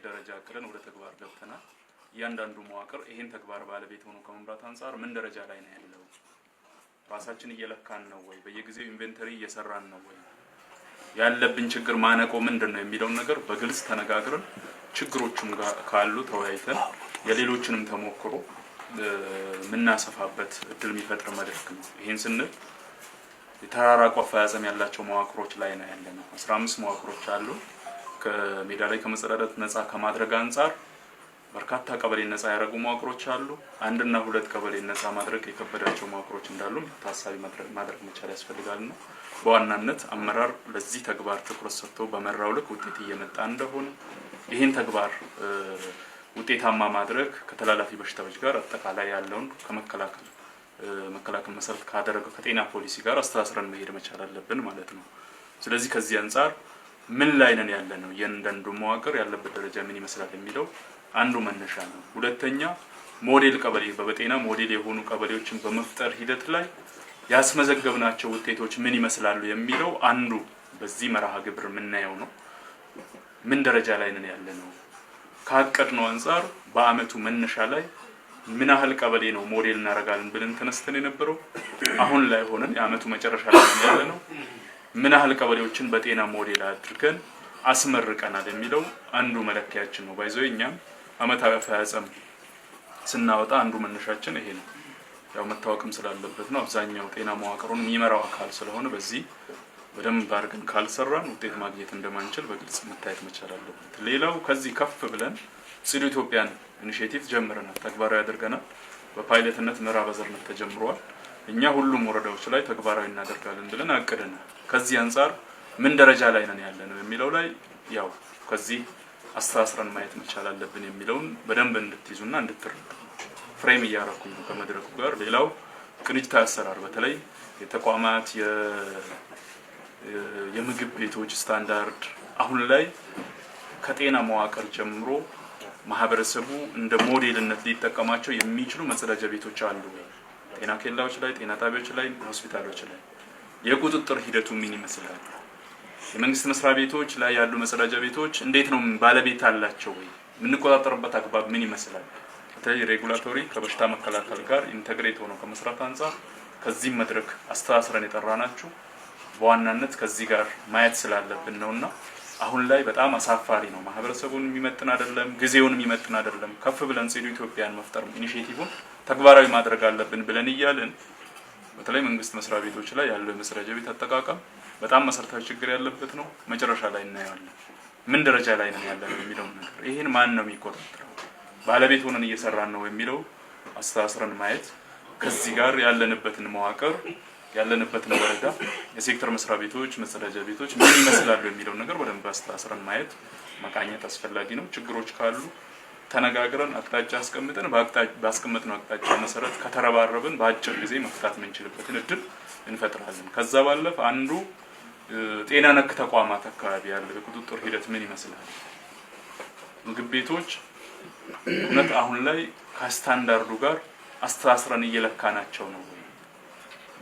ደረጃ አቅደን ወደ ተግባር ገብተናል። እያንዳንዱ መዋቅር ይሄን ተግባር ባለቤት ሆኖ ከመምራት አንፃር ምን ደረጃ ላይ ነው ያለው? ራሳችን እየለካን ነው ወይ? በየጊዜው ኢንቨንተሪ እየሰራን ነው ወይ? ያለብን ችግር ማነቆ ምንድነው የሚለው ነገር በግልጽ ተነጋግረን ችግሮቹም ካሉ ተወያይተን የሌሎችንም ተሞክሮ ምናሰፋበት እድል የሚፈጥር መድረክ ነው። ይሄን ስንል የተራራቁ አፈጻጸም ያላቸው መዋቅሮች ላይ ነው ያለነው። 15 መዋቅሮች አሉ። ከሜዳ ላይ ከመጸዳዳት ነፃ ከማድረግ አንፃር በርካታ ቀበሌ ነፃ ያደረጉ መዋቅሮች አሉ። 1 እና 2 ቀበሌ ነፃ ማድረግ የከበዳቸው መዋቅሮች እንዳሉ ታሳቢ ማድረግ መቻል ያስፈልጋልና በዋናነት አመራር ለዚህ ተግባር ትኩረት ሰጥቶ በመራው ልክ ውጤት እየመጣ እንደሆነ ይሄን ተግባር ውጤታማ ማድረግ ከተላላፊ በሽታዎች ጋር አጠቃላይ ያለውን ከመከላከል መሰረት ካደረገው ከጤና ፖሊሲ ጋር አስተሳስረን መሄድ መቻል አለብን ማለት ነው። ስለዚህ ከዚህ አንፃር ምን ላይ ነን ያለነው የእንደንዱ መዋቅር ያለበት ደረጃ ምን ይመስላል የሚለው አንዱ መነሻ ነው። ሁለተኛ ሞዴል ቀበሌ በጤና ሞዴል የሆኑ ቀበሌዎችን በመፍጠር ሂደት ላይ ያስመዘገብናቸው ውጤቶች ምን ይመስላሉ የሚለው አንዱ በዚህ መርሃ ግብር የምናየው ነው። ምን ደረጃ ላይ ነን ያለነው ካቀድነው አንፃር በአመቱ መነሻ ላይ ምን ያህል ቀበሌ ነው ሞዴል እናረጋለን ብለን ተነስተን የነበረው አሁን ላይ ሆነን የአመቱ መጨረሻ ላይ ያለነው ምን ያህል ቀበሌዎችን በጤና ሞዴል አድርገን አስመርቀናል የሚለው አንዱ መለኪያችን ነው። ባይዘውኛም አመታዊ አፈጻጸም ስናወጣ አንዱ መነሻችን ይሄ ነው። ያው መታወቅም ስላለበት ነው። አብዛኛው ጤና መዋቅሩን የሚመራው አካል ስለሆነ በዚህ በደንብ አድርገን ካልሰራን ውጤት ማግኘት እንደማንችል በግልጽ መታየት መቻል አለበት። ሌላው ከዚህ ከፍ ብለን ጽዱ ኢትዮጵያን ኢኒሼቲቭ ጀምረናል፣ ተግባራዊ አድርገናል። በፓይለትነት ምዕራብ አዘርነት ተጀምሯል። እኛ ሁሉም ወረዳዎች ላይ ተግባራዊ እናደርጋለን ብለን አቅደናል። ከዚህ አንፃር ምን ደረጃ ላይ ነን ያለነው የሚለው ላይ ያው ከዚህ አስተሳስረን ማየት መቻል አለብን የሚለውን በደንብ እንድትይዙና እንድትረዱ ፍሬም እያረኩኝ ነው ከመድረኩ ጋር። ሌላው ቅንጅታዊ አሰራር በተለይ የተቋማት የምግብ ቤቶች ስታንዳርድ አሁን ላይ ከጤና መዋቅር ጀምሮ ማህበረሰቡ እንደ ሞዴልነት ሊጠቀማቸው የሚችሉ መጸዳጃ ቤቶች አሉ። ጤና ኬላዎች ላይ፣ ጤና ጣቢያዎች ላይ፣ ሆስፒታሎች ላይ የቁጥጥር ሂደቱ ምን ይመስላል? የመንግስት መስሪያ ቤቶች ላይ ያሉ መጸዳጃ ቤቶች እንዴት ነው ባለቤት አላቸው ወይ? የምንቆጣጠርበት አግባብ ምን ይመስላል? በተለይ ሬጉላቶሪ ከበሽታ መከላከል ጋር ኢንተግሬት ሆኖ ከመስራት አንፃር ከዚህ መድረክ አስተሳስረን የጠራናችሁ በዋናነት ከዚህ ጋር ማየት ስላለብን ነውና አሁን ላይ በጣም አሳፋሪ ነው። ማህበረሰቡን የሚመጥን አይደለም፣ ጊዜውን የሚመጥን አይደለም። ከፍ ብለን ጽዱ ኢትዮጵያን መፍጠር ኢኒሼቲቭን ተግባራዊ ማድረግ አለብን ብለን እያልን በተለይ መንግስት መስሪያ ቤቶች ላይ ያለው የመጸዳጃ ቤት አጠቃቀም በጣም መሰረታዊ ችግር ያለበት ነው። መጨረሻ ላይ እናየዋለን ምን ደረጃ ላይ ነን ያለነው የሚለው ነገር። ይሄን ማን ነው የሚቆጣጠረው? ባለቤት ሆነን እየሰራን ነው የሚለው አስተሳስረን ማየት ከዚህ ጋር ያለንበትን መዋቅር ያለንበትን ወረዳ የሴክተር መስሪያ ቤቶች መጸዳጃ ቤቶች ምን ይመስላሉ የሚለው ነገር በደንብ አስተሳስረን ማየት መቃኘት አስፈላጊ ነው። ችግሮች ካሉ ተነጋግረን አቅጣጫ አስቀምጠን ባስቀመጥነው አቅጣጫ መሰረት ከተረባረብን በአጭር ጊዜ መፍታት የምንችልበትን እድል እንፈጥራለን። ከዛ ባለፈ አንዱ ጤና ነክ ተቋማት አካባቢ ያለው የቁጥጥር ሂደት ምን ይመስላል? ምግብ ቤቶች እውነት አሁን ላይ ከስታንዳርዱ ጋር አስተሳስረን እየለካናቸው ነው ወይ?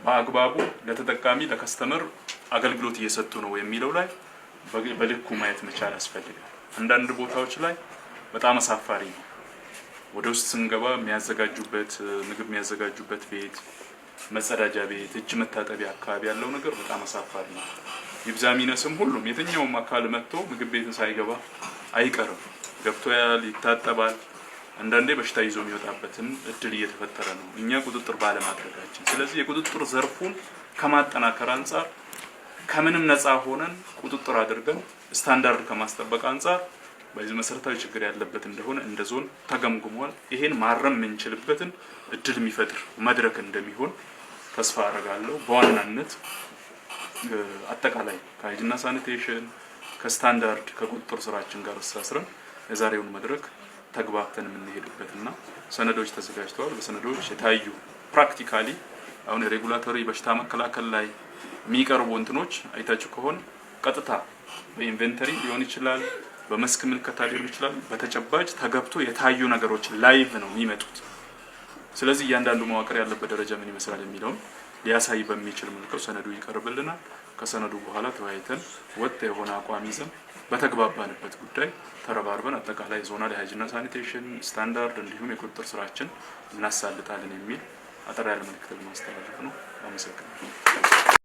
በአግባቡ ለተጠቃሚ ለከስተመር አገልግሎት እየሰጡ ነው የሚለው ላይ በልኩ ማየት መቻል ያስፈልጋል። አንዳንድ ቦታዎች ላይ በጣም አሳፋሪ ነው። ወደ ውስጥ ስንገባ የሚያዘጋጁበት ምግብ የሚያዘጋጁበት ቤት፣ መጸዳጃ ቤት፣ እጅ መታጠቢያ አካባቢ ያለው ነገር በጣም አሳፋሪ ነው። ይብዛሚነስም ሁሉም የትኛውም አካል መጥቶ ምግብ ቤትን ሳይገባ አይቀርም። ገብቶ ይታጠባል። አንዳንዴ በሽታ ይዞ የሚወጣበትን እድል እየተፈጠረ ነው እኛ ቁጥጥር ባለማድረጋችን። ስለዚህ የቁጥጥር ዘርፉን ከማጠናከር አንፃር ከምንም ነፃ ሆነን ቁጥጥር አድርገን ስታንዳርድ ከማስጠበቅ አንፃር በዚህ መሰረታዊ ችግር ያለበት እንደሆነ እንደ ዞን ተገምግሟል። ይሄን ማረም የምንችልበትን እድል የሚፈጥር መድረክ እንደሚሆን ተስፋ አደርጋለሁ። በዋናነት አጠቃላይ ከሃይጂንና ሳኒቴሽን ከስታንዳርድ ከቁጥጥር ስራችን ጋር አስተሳስረን የዛሬውን መድረክ ተግባብተን የምንሄድበትና ሰነዶች ተዘጋጅተዋል። በሰነዶች የታዩ ፕራክቲካሊ አሁን የሬጉላቶሪ በሽታ መከላከል ላይ የሚቀርቡ እንትኖች አይታችሁ ከሆነ ቀጥታ በኢንቨንተሪ ሊሆን ይችላል፣ በመስክ ምልከታ ሊሆን ይችላል። በተጨባጭ ተገብቶ የታዩ ነገሮች ላይቭ ነው የሚመጡት። ስለዚህ እያንዳንዱ መዋቅር ያለበት ደረጃ ምን ይመስላል የሚለውን ሊያሳይ በሚችል መልኩ ሰነዱ ይቀርብልናል። ከሰነዱ በኋላ ተወያይተን ወጥ የሆነ አቋም ይዘን በተግባባንበት ጉዳይ ተረባርበን አጠቃላይ ዞናል የሃይጂንና ሳኒቴሽን ስታንዳርድ እንዲሁም የቁጥጥር ስራችን እናሳልጣለን የሚል አጠር ያለ መልእክት ለማስተላለፍ ነው። አመሰግናለሁ።